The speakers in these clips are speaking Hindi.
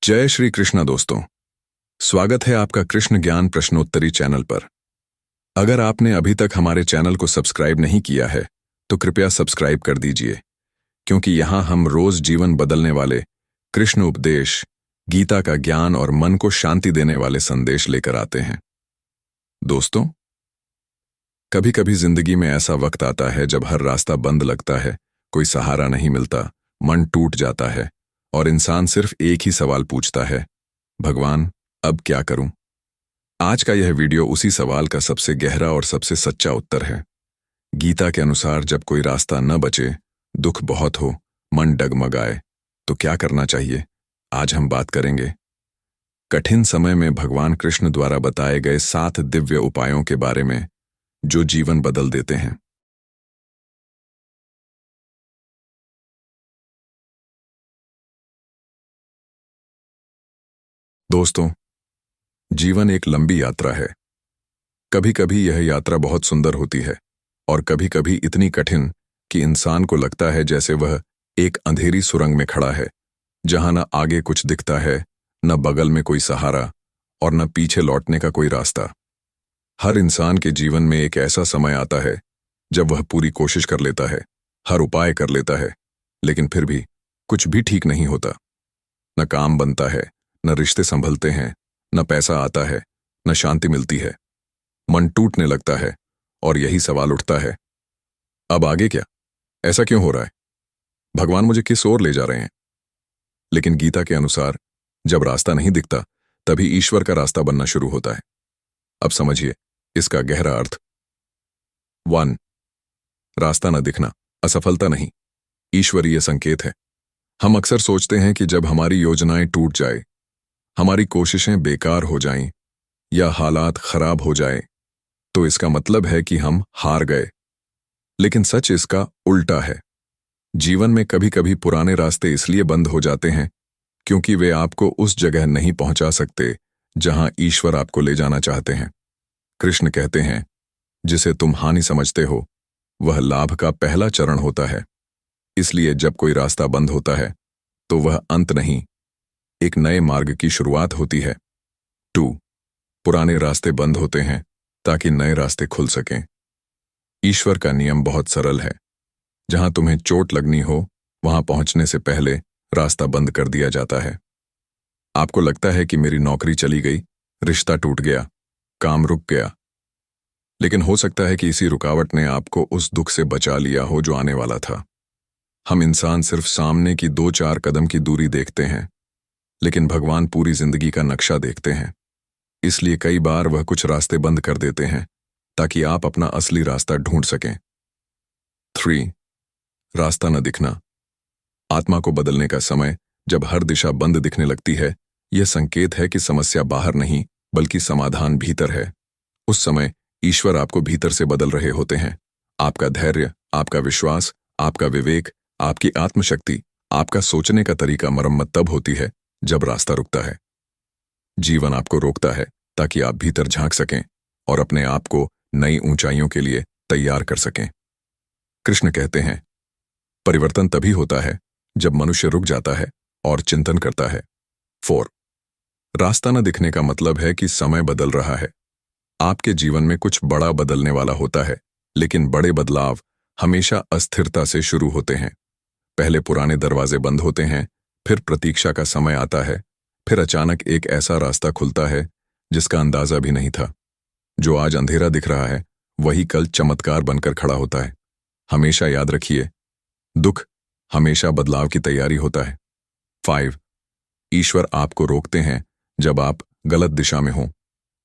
जय श्री कृष्णा दोस्तों। स्वागत है आपका कृष्ण ज्ञान प्रश्नोत्तरी चैनल पर। अगर आपने अभी तक हमारे चैनल को सब्सक्राइब नहीं किया है तो कृपया सब्सक्राइब कर दीजिए, क्योंकि यहाँ हम रोज जीवन बदलने वाले कृष्ण उपदेश, गीता का ज्ञान और मन को शांति देने वाले संदेश लेकर आते हैं। दोस्तों, कभी कभी जिंदगी में ऐसा वक्त आता है जब हर रास्ता बंद लगता है, कोई सहारा नहीं मिलता, मन टूट जाता है और इंसान सिर्फ एक ही सवाल पूछता है, भगवान अब क्या करूं? आज का यह वीडियो उसी सवाल का सबसे गहरा और सबसे सच्चा उत्तर है। गीता के अनुसार जब कोई रास्ता न बचे, दुख बहुत हो, मन डगमगाए, तो क्या करना चाहिए? आज हम बात करेंगे कठिन समय में भगवान कृष्ण द्वारा बताए गए 7 दिव्य उपायों के बारे में, जो जीवन बदल देते हैं। दोस्तों, जीवन एक लंबी यात्रा है। कभी कभी यह यात्रा बहुत सुंदर होती है और कभी कभी इतनी कठिन कि इंसान को लगता है जैसे वह एक अंधेरी सुरंग में खड़ा है, जहां न आगे कुछ दिखता है, न बगल में कोई सहारा और न पीछे लौटने का कोई रास्ता। हर इंसान के जीवन में एक ऐसा समय आता है जब वह पूरी कोशिश कर लेता है, हर उपाय कर लेता है, लेकिन फिर भी कुछ भी ठीक नहीं होता। न काम बनता है, न रिश्ते संभलते हैं, न पैसा आता है, न शांति मिलती है। मन टूटने लगता है और यही सवाल उठता है, अब आगे क्या? ऐसा क्यों हो रहा है? भगवान मुझे किस ओर ले जा रहे हैं? लेकिन गीता के अनुसार जब रास्ता नहीं दिखता, तभी ईश्वर का रास्ता बनना शुरू होता है। अब समझिए इसका गहरा अर्थ। 1. रास्ता न दिखना असफलता नहीं, ईश्वरीय संकेत है। हम अक्सर सोचते हैं कि जब हमारी योजनाएं टूट जाए, हमारी कोशिशें बेकार हो जाएं या हालात खराब हो जाए, तो इसका मतलब है कि हम हार गए। लेकिन सच इसका उल्टा है। जीवन में कभी कभी पुराने रास्ते इसलिए बंद हो जाते हैं क्योंकि वे आपको उस जगह नहीं पहुंचा सकते जहां ईश्वर आपको ले जाना चाहते हैं। कृष्ण कहते हैं, जिसे तुम हानि समझते हो वह लाभ का पहला चरण होता है। इसलिए जब कोई रास्ता बंद होता है तो वह अंत नहीं, एक नए मार्ग की शुरुआत होती है। 2. पुराने रास्ते बंद होते हैं ताकि नए रास्ते खुल सकें। ईश्वर का नियम बहुत सरल है। जहां तुम्हें चोट लगनी हो, वहां पहुंचने से पहले रास्ता बंद कर दिया जाता है। आपको लगता है कि मेरी नौकरी चली गई, रिश्ता टूट गया, काम रुक गया, लेकिन हो सकता है कि इसी रुकावट ने आपको उस दुख से बचा लिया हो जो आने वाला था। हम इंसान सिर्फ सामने की 2-4 कदम की दूरी देखते हैं, लेकिन भगवान पूरी जिंदगी का नक्शा देखते हैं। इसलिए कई बार वह कुछ रास्ते बंद कर देते हैं ताकि आप अपना असली रास्ता ढूंढ सकें। 3. रास्ता न दिखना आत्मा को बदलने का समय। जब हर दिशा बंद दिखने लगती है, यह संकेत है कि समस्या बाहर नहीं बल्कि समाधान भीतर है। उस समय ईश्वर आपको भीतर से बदल रहे होते हैं। आपका धैर्य, आपका विश्वास, आपका विवेक, आपकी आत्मशक्ति, आपका सोचने का तरीका मरम्मत तब होती है जब रास्ता रुकता है। जीवन आपको रोकता है ताकि आप भीतर झांक सकें और अपने आप को नई ऊंचाइयों के लिए तैयार कर सकें। कृष्ण कहते हैं, परिवर्तन तभी होता है जब मनुष्य रुक जाता है और चिंतन करता है। 4. रास्ता न दिखने का मतलब है कि समय बदल रहा है। आपके जीवन में कुछ बड़ा बदलने वाला होता है, लेकिन बड़े बदलाव हमेशा अस्थिरता से शुरू होते हैं। पहले पुराने दरवाजे बंद होते हैं, फिर प्रतीक्षा का समय आता है, फिर अचानक एक ऐसा रास्ता खुलता है जिसका अंदाजा भी नहीं था। जो आज अंधेरा दिख रहा है, वही कल चमत्कार बनकर खड़ा होता है। हमेशा याद रखिए, दुख हमेशा बदलाव की तैयारी होता है। 5. ईश्वर आपको रोकते हैं जब आप गलत दिशा में हों।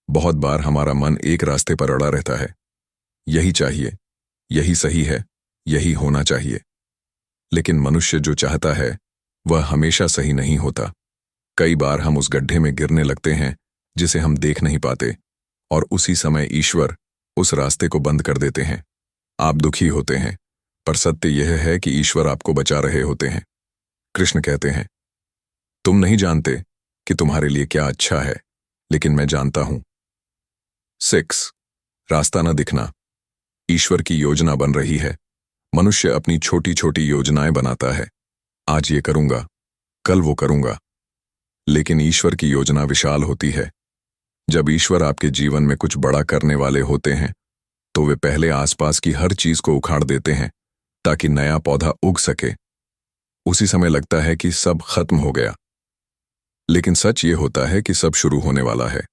बहुत बार हमारा मन एक रास्ते पर अड़ा रहता है, यही चाहिए, यही सही है, यही होना चाहिए। लेकिन मनुष्य जो चाहता है वह हमेशा सही नहीं होता। कई बार हम उस गड्ढे में गिरने लगते हैं जिसे हम देख नहीं पाते, और उसी समय ईश्वर उस रास्ते को बंद कर देते हैं। आप दुखी होते हैं, पर सत्य यह है कि ईश्वर आपको बचा रहे होते हैं। कृष्ण कहते हैं, तुम नहीं जानते कि तुम्हारे लिए क्या अच्छा है, लेकिन मैं जानता हूं। 6. रास्ता न दिखना ईश्वर की योजना बन रही है। मनुष्य अपनी छोटी छोटी योजनाएं बनाता है, आज ये करूंगा, कल वो करूंगा। लेकिन ईश्वर की योजना विशाल होती है। जब ईश्वर आपके जीवन में कुछ बड़ा करने वाले होते हैं तो वे पहले आसपास की हर चीज को उखाड़ देते हैं ताकि नया पौधा उग सके। उसी समय लगता है कि सब खत्म हो गया, लेकिन सच ये होता है कि सब शुरू होने वाला है।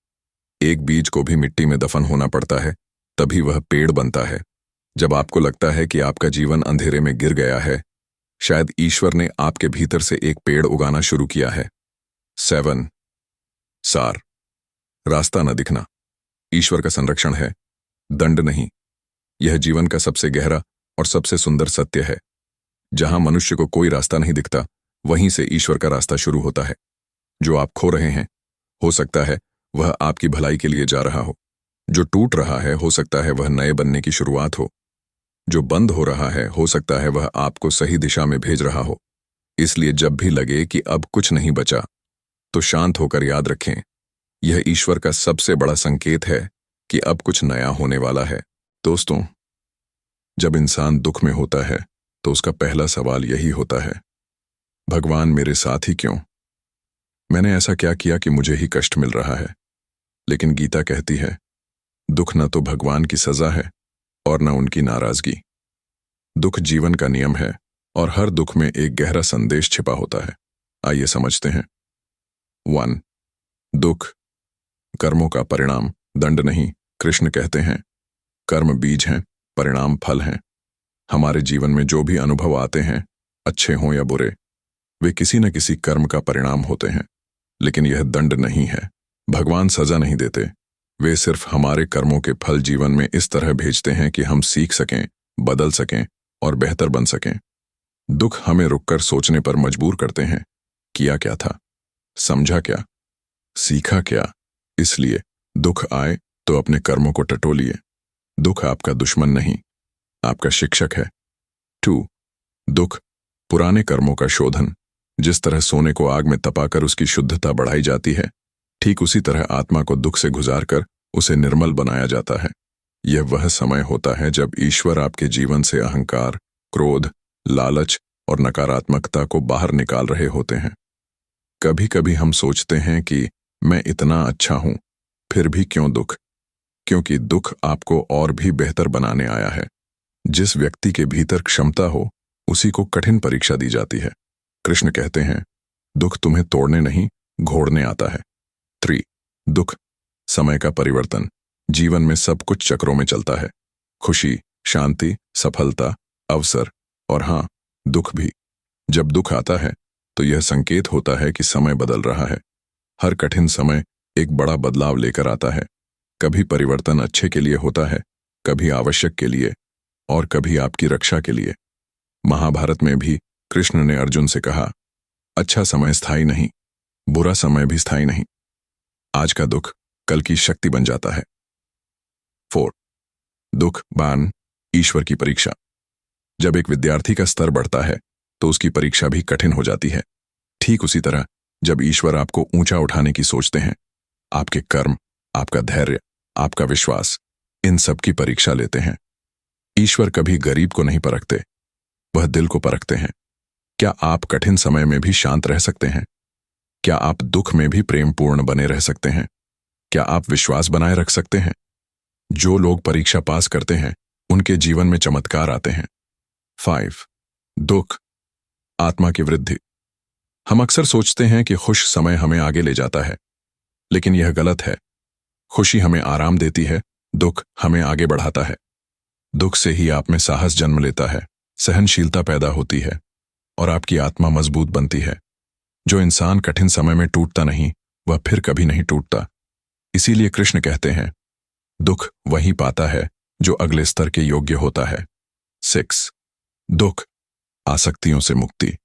एक बीज को भी मिट्टी में दफन होना पड़ता है, तभी वह पेड़ बनता है। जब आपको लगता है कि आपका जीवन अंधेरे में गिर गया है, शायद ईश्वर ने आपके भीतर से एक पेड़ उगाना शुरू किया है। 7 सार, रास्ता न दिखना ईश्वर का संरक्षण है, दंड नहीं। यह जीवन का सबसे गहरा और सबसे सुंदर सत्य है। जहां मनुष्य को कोई रास्ता नहीं दिखता, वहीं से ईश्वर का रास्ता शुरू होता है। जो आप खो रहे हैं, हो सकता है वह आपकी भलाई के लिए जा रहा हो। जो टूट रहा है, हो सकता है वह नए बनने की शुरुआत हो। जो बंद हो रहा है, हो सकता है वह आपको सही दिशा में भेज रहा हो। इसलिए जब भी लगे कि अब कुछ नहीं बचा, तो शांत होकर याद रखें, यह ईश्वर का सबसे बड़ा संकेत है कि अब कुछ नया होने वाला है। दोस्तों, जब इंसान दुख में होता है तो उसका पहला सवाल यही होता है, भगवान मेरे साथ ही क्यों? मैंने ऐसा क्या किया कि मुझे ही कष्ट मिल रहा है? लेकिन गीता कहती है, दुख न तो भगवान की सजा है और न उनकी नाराजगी। दुख जीवन का नियम है और हर दुख में एक गहरा संदेश छिपा होता है। आइए समझते हैं। 1 दुख कर्मों का परिणाम, दंड नहीं। कृष्ण कहते हैं, कर्म बीज हैं, परिणाम फल हैं। हमारे जीवन में जो भी अनुभव आते हैं, अच्छे हों या बुरे, वे किसी न किसी कर्म का परिणाम होते हैं। लेकिन यह दंड नहीं है। भगवान सजा नहीं देते, वे सिर्फ हमारे कर्मों के फल जीवन में इस तरह भेजते हैं कि हम सीख सकें, बदल सकें और बेहतर बन सकें। दुख हमें रुककर सोचने पर मजबूर करते हैं, किया क्या था, समझा क्या, सीखा क्या। इसलिए दुख आए तो अपने कर्मों को टटोलिए। दुख आपका दुश्मन नहीं, आपका शिक्षक है। 2 दुख पुराने कर्मों का शोधन। जिस तरह सोने को आग में तपाकर उसकी शुद्धता बढ़ाई जाती है, ठीक उसी तरह आत्मा को दुख से गुजारकर उसे निर्मल बनाया जाता है। यह वह समय होता है जब ईश्वर आपके जीवन से अहंकार, क्रोध, लालच और नकारात्मकता को बाहर निकाल रहे होते हैं। कभी कभी हम सोचते हैं कि मैं इतना अच्छा हूं, फिर भी क्यों दुख? क्योंकि दुख आपको और भी बेहतर बनाने आया है। जिस व्यक्ति के भीतर क्षमता हो, उसी को कठिन परीक्षा दी जाती है। कृष्ण कहते हैं, दुख तुम्हें तोड़ने नहीं, घोड़ने आता है। 3 दुख समय का परिवर्तन। जीवन में सब कुछ चक्रों में चलता है, खुशी, शांति, सफलता, अवसर और हाँ, दुख भी। जब दुख आता है तो यह संकेत होता है कि समय बदल रहा है। हर कठिन समय एक बड़ा बदलाव लेकर आता है। कभी परिवर्तन अच्छे के लिए होता है, कभी आवश्यक के लिए और कभी आपकी रक्षा के लिए। महाभारत में भी कृष्ण ने अर्जुन से कहा, अच्छा समय स्थायी नहीं, बुरा समय भी स्थायी नहीं। आज का दुख कल की शक्ति बन जाता है। 4 दुख बान, ईश्वर की परीक्षा। जब एक विद्यार्थी का स्तर बढ़ता है तो उसकी परीक्षा भी कठिन हो जाती है। ठीक उसी तरह जब ईश्वर आपको ऊंचा उठाने की सोचते हैं, आपके कर्म, आपका धैर्य, आपका विश्वास, इन सब की परीक्षा लेते हैं। ईश्वर कभी गरीब को नहीं परखते, वह दिल को परखते हैं। क्या आप कठिन समय में भी शांत रह सकते हैं? क्या आप दुख में भी प्रेमपूर्ण बने रह सकते हैं? क्या आप विश्वास बनाए रख सकते हैं? जो लोग परीक्षा पास करते हैं, उनके जीवन में चमत्कार आते हैं। 5 दुख आत्मा की वृद्धि। हम अक्सर सोचते हैं कि खुश समय हमें आगे ले जाता है, लेकिन यह गलत है। खुशी हमें आराम देती है, दुख हमें आगे बढ़ाता है। दुख से ही आप में साहस जन्म लेता है, सहनशीलता पैदा होती है और आपकी आत्मा मजबूत बनती है। जो इंसान कठिन समय में टूटता नहीं, वह फिर कभी नहीं टूटता। इसीलिए कृष्ण कहते हैं, दुख वही पाता है जो अगले स्तर के योग्य होता है। 6 दुख आसक्तियों से मुक्ति।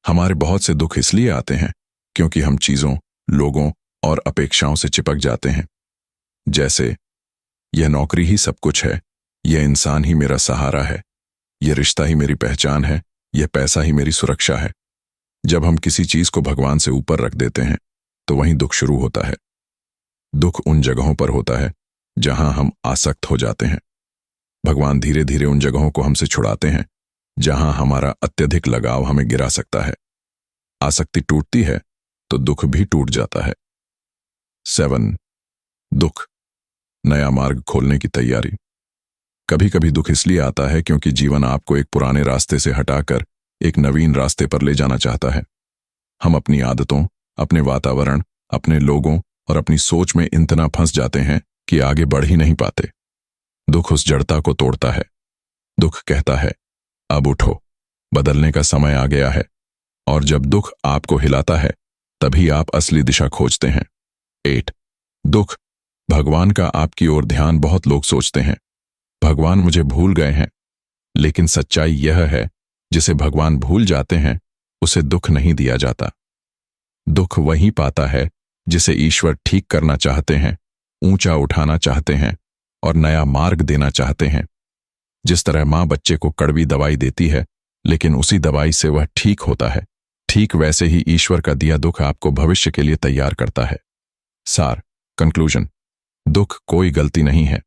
हमारे बहुत से दुख इसलिए आते हैं क्योंकि हम चीजों, लोगों और अपेक्षाओं से चिपक जाते हैं। जैसे, यह नौकरी ही सब कुछ है, यह इंसान ही मेरा सहारा है, यह रिश्ता ही मेरी पहचान है, यह पैसा ही मेरी सुरक्षा है। जब हम किसी चीज को भगवान से ऊपर रख देते हैं तो वहीं दुख शुरू होता है। दुख उन जगहों पर होता है जहां हम आसक्त हो जाते हैं। भगवान धीरे धीरे उन जगहों को हमसे छुड़ाते हैं जहां हमारा अत्यधिक लगाव हमें गिरा सकता है। आसक्ति टूटती है तो दुख भी टूट जाता है। 7. दुख, नया मार्ग खोलने की तैयारी। कभी कभी दुख इसलिए आता है क्योंकि जीवन आपको एक पुराने रास्ते से हटाकर एक नवीन रास्ते पर ले जाना चाहता है। हम अपनी आदतों, अपने वातावरण, अपने लोगों और अपनी सोच में इतना फंस जाते हैं कि आगे बढ़ ही नहीं पाते। दुख उस जड़ता को तोड़ता है। दुख कहता है, अब उठो, बदलने का समय आ गया है। और जब दुख आपको हिलाता है, तभी आप असली दिशा खोजते हैं। 8. दुख, भगवान का आपकी ओर ध्यान। बहुत लोग सोचते हैं, भगवान मुझे भूल गए हैं। लेकिन सच्चाई यह है, जिसे भगवान भूल जाते हैं, उसे दुख नहीं दिया जाता। दुख वही पाता है जिसे ईश्वर ठीक करना चाहते हैं, ऊंचा उठाना चाहते हैं और नया मार्ग देना चाहते हैं। जिस तरह मां बच्चे को कड़वी दवाई देती है, लेकिन उसी दवाई से वह ठीक होता है, ठीक वैसे ही ईश्वर का दिया दुख आपको भविष्य के लिए तैयार करता है। सार, कंक्लूजन। दुख कोई गलती नहीं है।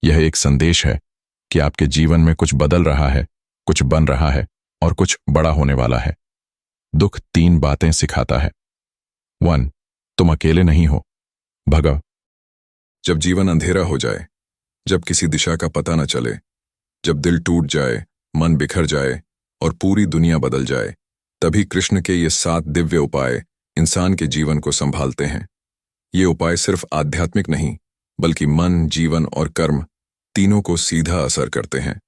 यह एक संदेश है कि आपके जीवन में कुछ बदल रहा है, कुछ बन रहा है और कुछ बड़ा होने वाला है। दुख 3 बातें सिखाता है। 1. तुम अकेले नहीं हो। भगव, जब जीवन अंधेरा हो जाए, जब किसी दिशा का पता न चले, जब दिल टूट जाए, मन बिखर जाए और पूरी दुनिया बदल जाए, तभी कृष्ण के ये 7 दिव्य उपाय इंसान के जीवन को संभालते हैं। ये उपाय सिर्फ आध्यात्मिक नहीं, बल्कि मन, जीवन और कर्म तीनों को सीधा असर करते हैं।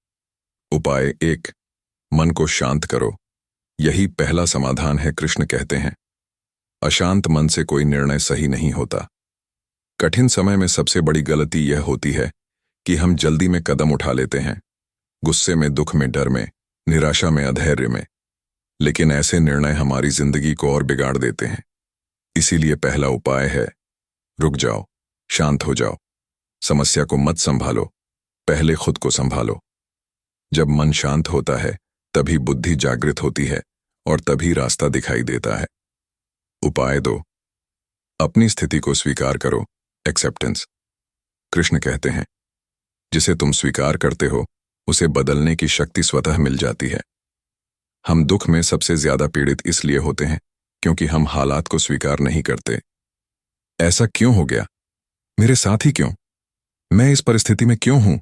उपाय 1. मन को शांत करो। यही पहला समाधान है। कृष्ण कहते हैं, अशांत मन से कोई निर्णय सही नहीं होता। कठिन समय में सबसे बड़ी गलती यह होती है कि हम जल्दी में कदम उठा लेते हैं, गुस्से में, दुख में, डर में, निराशा में, अधैर्य में। लेकिन ऐसे निर्णय हमारी जिंदगी को और बिगाड़ देते हैं। इसीलिए पहला उपाय है, रुक जाओ, शांत हो जाओ। समस्या को मत संभालो, पहले खुद को संभालो। जब मन शांत होता है, तभी बुद्धि जागृत होती है और तभी रास्ता दिखाई देता है। उपाय 2. अपनी स्थिति को स्वीकार करो। एक्सेप्टेंस। कृष्ण कहते हैं, जिसे तुम स्वीकार करते हो, उसे बदलने की शक्ति स्वतः मिल जाती है। हम दुख में सबसे ज्यादा पीड़ित इसलिए होते हैं क्योंकि हम हालात को स्वीकार नहीं करते। ऐसा क्यों हो गया? मेरे साथ ही क्यों? मैं इस परिस्थिति में क्यों हूं?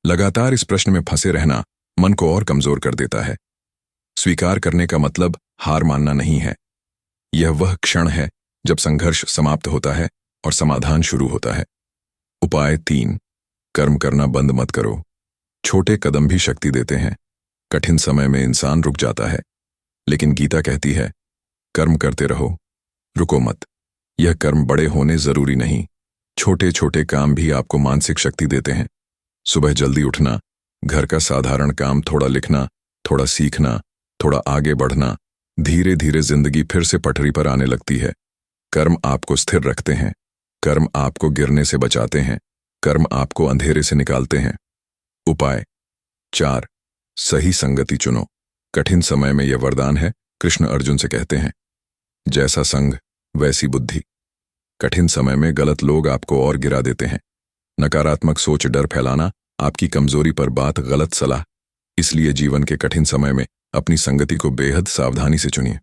लगातार इस प्रश्न में फंसे रहना मन को और कमजोर कर देता है। स्वीकार करने का मतलब हार मानना नहीं है। यह वह क्षण है जब संघर्ष समाप्त होता है और समाधान शुरू होता है। उपाय 3. कर्म करना बंद मत करो। छोटे कदम भी शक्ति देते हैं। कठिन समय में इंसान रुक जाता है, लेकिन गीता कहती है, कर्म करते रहो, रुको मत। यह कर्म बड़े होने जरूरी नहीं, छोटे छोटे काम भी आपको मानसिक शक्ति देते हैं। सुबह जल्दी उठना, घर का साधारण काम, थोड़ा लिखना, थोड़ा सीखना, थोड़ा आगे बढ़ना, धीरे धीरे जिंदगी फिर से पटरी पर आने लगती है। कर्म आपको स्थिर रखते हैं, कर्म आपको गिरने से बचाते हैं, कर्म आपको अंधेरे से निकालते हैं। उपाय 4. सही संगति चुनो। कठिन समय में यह वरदान है। कृष्ण अर्जुन से कहते हैं, जैसा संग वैसी बुद्धि। कठिन समय में गलत लोग आपको और गिरा देते हैं। नकारात्मक सोच, डर फैलाना, आपकी कमजोरी पर बात, गलत सलाह। इसलिए जीवन के कठिन समय में अपनी संगति को बेहद सावधानी से चुनिए।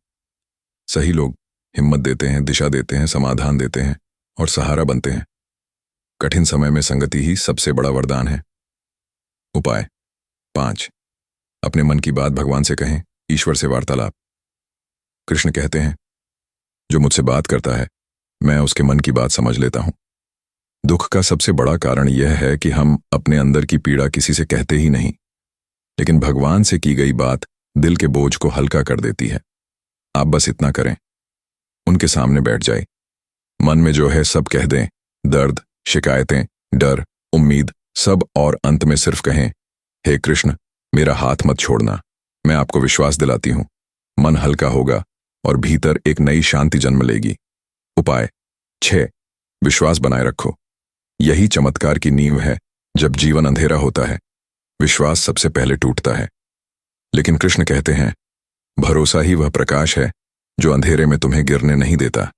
सही लोग हिम्मत देते हैं, दिशा देते हैं, समाधान देते हैं और सहारा बनते हैं। कठिन समय में संगति ही सबसे बड़ा वरदान है। उपाय 5. अपने मन की बात भगवान से कहें। ईश्वर से वार्तालाप। कृष्ण कहते हैं, जो मुझसे बात करता है, मैं उसके मन की बात समझ लेता हूं। दुख का सबसे बड़ा कारण यह है कि हम अपने अंदर की पीड़ा किसी से कहते ही नहीं, लेकिन भगवान से की गई बात दिल के बोझ को हल्का कर देती है। आप बस इतना करें, उनके सामने बैठ जाए, मन में जो है सब कह दें, दर्द, शिकायतें, डर, उम्मीद, सब, और अंत में सिर्फ कहें, हे कृष्ण, मेरा हाथ मत छोड़ना, मैं आपको विश्वास दिलाती हूं। मन हल्का होगा और भीतर एक नई शांति जन्म लेगी। उपाय 6. विश्वास बनाए रखो। यही चमत्कार की नींव है। जब जीवन अंधेरा होता है, विश्वास सबसे पहले टूटता है। लेकिन कृष्ण कहते हैं, भरोसा ही वह प्रकाश है जो अंधेरे में तुम्हें गिरने नहीं देता।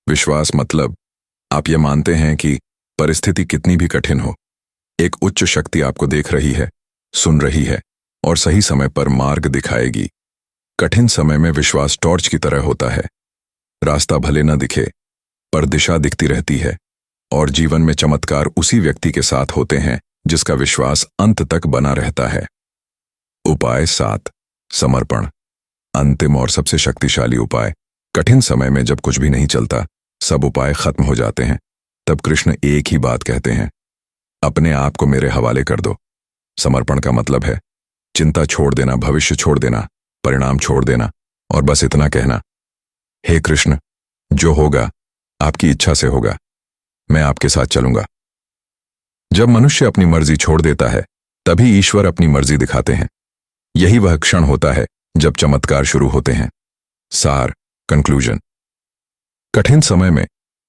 विश्वास मतलब आप यह मानते हैं कि परिस्थिति कितनी भी कठिन हो, एक उच्च शक्ति आपको देख रही है, सुन रही है और सही समय पर मार्ग दिखाएगी। कठिन समय में विश्वास टॉर्च की तरह होता है। रास्ता भले न दिखे, पर दिशा दिखती रहती है, और जीवन में चमत्कार उसी व्यक्ति के साथ होते हैं जिसका विश्वास अंत तक बना रहता है। उपाय 7, समर्पण। अंतिम और सबसे शक्तिशाली उपाय। कठिन समय में जब कुछ भी नहीं चलता, सब उपाय खत्म हो जाते हैं, तब कृष्ण एक ही बात कहते हैं, अपने आप को मेरे हवाले कर दो। समर्पण का मतलब है चिंता छोड़ देना, भविष्य छोड़ देना, परिणाम छोड़ देना, और बस इतना कहना, हे कृष्ण, जो होगा आपकी इच्छा से होगा, मैं आपके साथ चलूंगा। जब मनुष्य अपनी मर्जी छोड़ देता है, तभी ईश्वर अपनी मर्जी दिखाते हैं। यही वह क्षण होता है जब चमत्कार शुरू होते हैं। सार, कंक्लूजन। कठिन समय में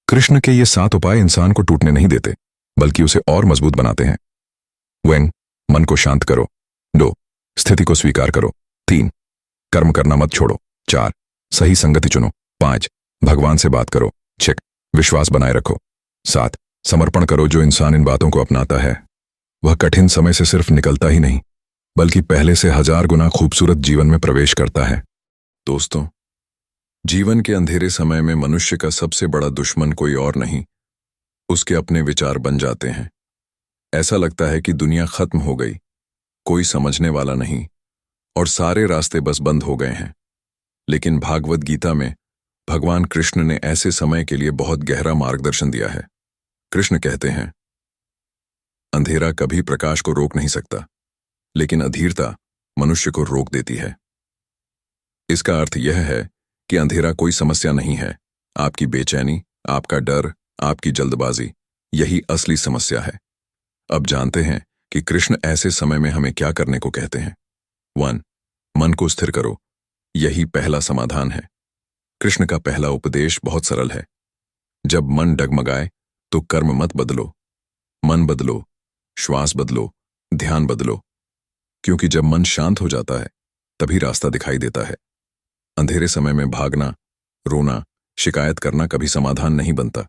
कृष्ण के ये 7 उपाय इंसान को टूटने नहीं देते, बल्कि उसे और मजबूत बनाते हैं। 1. मन को शांत करो। 2. स्थिति को स्वीकार करो। 3. कर्म करना मत छोड़ो। 4. सही संगति चुनो। 5. भगवान से बात करो। 6. विश्वास बनाए रखो। 7. समर्पण करो। जो इंसान इन बातों को अपनाता है, वह कठिन समय से सिर्फ निकलता ही नहीं, बल्कि पहले से 1000 गुना खूबसूरत जीवन में प्रवेश करता है। दोस्तों, जीवन के अंधेरे समय में मनुष्य का सबसे बड़ा दुश्मन कोई और नहीं, उसके अपने विचार बन जाते हैं। ऐसा लगता है कि दुनिया खत्म हो गई, कोई समझने वाला नहीं, और सारे रास्ते बस बंद हो गए हैं। लेकिन भागवत गीता में भगवान कृष्ण ने ऐसे समय के लिए बहुत गहरा मार्गदर्शन दिया है। कृष्ण कहते हैं, अंधेरा कभी प्रकाश को रोक नहीं सकता, लेकिन अधीरता मनुष्य को रोक देती है। इसका अर्थ यह है कि अंधेरा कोई समस्या नहीं है, आपकी बेचैनी, आपका डर, आपकी जल्दबाजी, यही असली समस्या है। अब जानते हैं कि कृष्ण ऐसे समय में हमें क्या करने को कहते हैं। 1. मन को स्थिर करो। यही पहला समाधान है। कृष्ण का पहला उपदेश बहुत सरल है। जब मन डगमगाए तो कर्म मत बदलो, मन बदलो, श्वास बदलो, ध्यान बदलो, क्योंकि जब मन शांत हो जाता है तभी रास्ता दिखाई देता है। अंधेरे समय में भागना, रोना, शिकायत करना कभी समाधान नहीं बनता।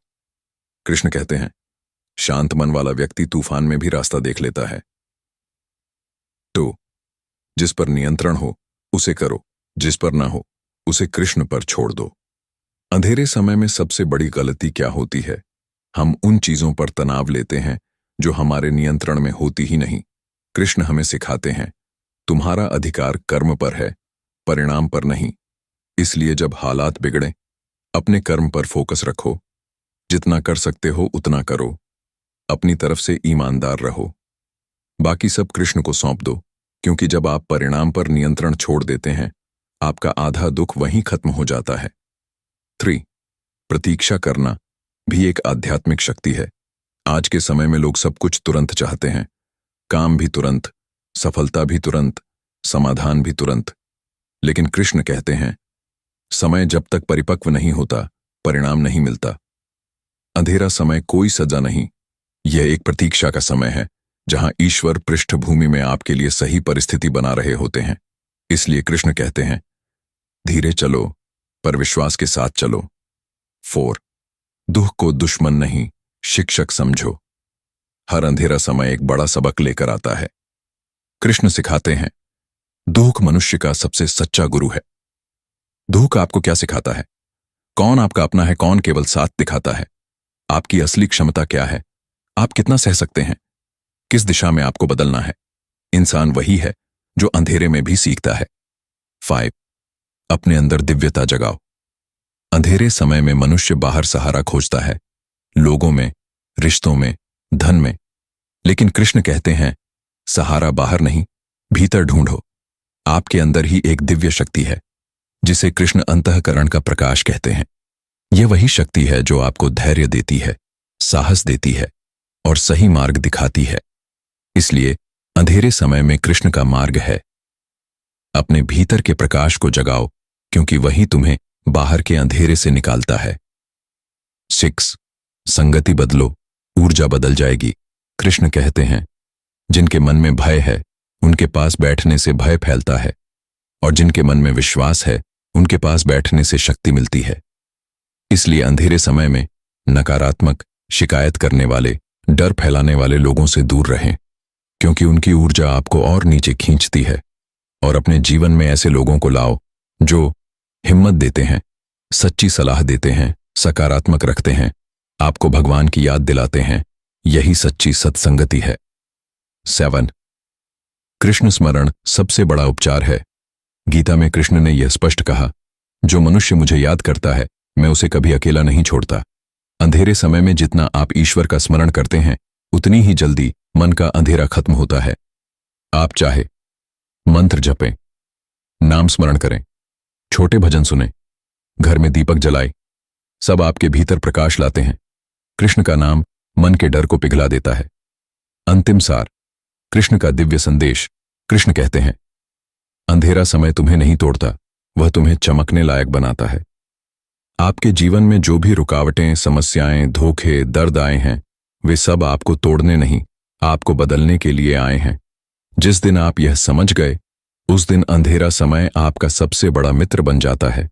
कृष्ण कहते हैं, शांत मन वाला व्यक्ति तूफान में भी रास्ता देख लेता है। 2. जिस पर नियंत्रण हो उसे करो, जिस पर ना हो उसे कृष्ण पर छोड़ दो। अंधेरे समय में सबसे बड़ी गलती क्या होती है? हम उन चीजों पर तनाव लेते हैं जो हमारे नियंत्रण में होती ही नहीं। कृष्ण हमें सिखाते हैं, तुम्हारा अधिकार कर्म पर है, परिणाम पर नहीं। इसलिए जब हालात बिगड़े, अपने कर्म पर फोकस रखो, जितना कर सकते हो उतना करो, अपनी तरफ से ईमानदार रहो, बाकी सब कृष्ण को सौंप दो, क्योंकि जब आप परिणाम पर नियंत्रण छोड़ देते हैं, आपका आधा दुख वहीं खत्म हो जाता है। 3. प्रतीक्षा करना भी एक आध्यात्मिक शक्ति है। आज के समय में लोग सब कुछ तुरंत चाहते हैं, काम भी तुरंत, सफलता भी तुरंत, समाधान भी तुरंत। लेकिन कृष्ण कहते हैं, समय जब तक परिपक्व नहीं होता, परिणाम नहीं मिलता। अंधेरा समय कोई सजा नहीं, यह एक प्रतीक्षा का समय है, जहां ईश्वर पृष्ठभूमि में आपके लिए सही परिस्थिति बना रहे होते हैं। इसलिए कृष्ण कहते हैं, धीरे चलो, पर विश्वास के साथ चलो। 4. दुख को दुश्मन नहीं, शिक्षक समझो। हर अंधेरा समय एक बड़ा सबक लेकर आता है। कृष्ण सिखाते हैं, दुख मनुष्य का सबसे सच्चा गुरु है। दुख आपको क्या सिखाता है? कौन आपका अपना है, कौन केवल साथ दिखाता है? आपकी असली क्षमता क्या है? आप कितना सह सकते हैं? किस दिशा में आपको बदलना है? इंसान वही है जो अंधेरे में भी सीखता है। 5. अपने अंदर दिव्यता जगाओ। अंधेरे समय में मनुष्य बाहर सहारा खोजता है, लोगों में, रिश्तों में, धन में। लेकिन कृष्ण कहते हैं, सहारा बाहर नहीं, भीतर ढूंढो। आपके अंदर ही एक दिव्य शक्ति है, जिसे कृष्ण अंतःकरण का प्रकाश कहते हैं। यह वही शक्ति है जो आपको धैर्य देती है, साहस देती है और सही मार्ग दिखाती है। इसलिए अंधेरे समय में कृष्ण का मार्ग है। अपने भीतर के प्रकाश को जगाओ, क्योंकि वही तुम्हें बाहर के अंधेरे से निकालता है। 6. संगति बदलो, ऊर्जा बदल जाएगी। कृष्ण कहते हैं, जिनके मन में भय है, उनके पास बैठने से भय फैलता है, और जिनके मन में विश्वास है, उनके पास बैठने से शक्ति मिलती है। इसलिए अंधेरे समय में नकारात्मक, शिकायत करने वाले, डर फैलाने वाले लोगों से दूर रहें, क्योंकि उनकी ऊर्जा आपको और नीचे खींचती है। और अपने जीवन में ऐसे लोगों को लाओ जो हिम्मत देते हैं, सच्ची सलाह देते हैं, सकारात्मक रखते हैं, आपको भगवान की याद दिलाते हैं। यही सच्ची सत्संगति है। 7. कृष्ण स्मरण सबसे बड़ा उपचार है। गीता में कृष्ण ने यह स्पष्ट कहा, जो मनुष्य मुझे याद करता है मैं उसे कभी अकेला नहीं छोड़ता। अंधेरे समय में जितना आप ईश्वर का स्मरण करते हैं उतनी ही जल्दी मन का अंधेरा खत्म होता है। आप चाहे मंत्र जपें, नाम स्मरण करें, छोटे भजन सुने, घर में दीपक जलाए, सब आपके भीतर प्रकाश लाते हैं। कृष्ण का नाम मन के डर को पिघला देता है। अंतिम सार, कृष्ण का दिव्य संदेश। कृष्ण कहते हैं, अंधेरा समय तुम्हें नहीं तोड़ता, वह तुम्हें चमकने लायक बनाता है। आपके जीवन में जो भी रुकावटें, समस्याएं, धोखे, दर्द आए हैं, वे सब आपको तोड़ने नहीं, आपको बदलने के लिए आए हैं। जिस दिन आप यह समझ गए, उस दिन अंधेरा समय आपका सबसे बड़ा मित्र बन जाता है।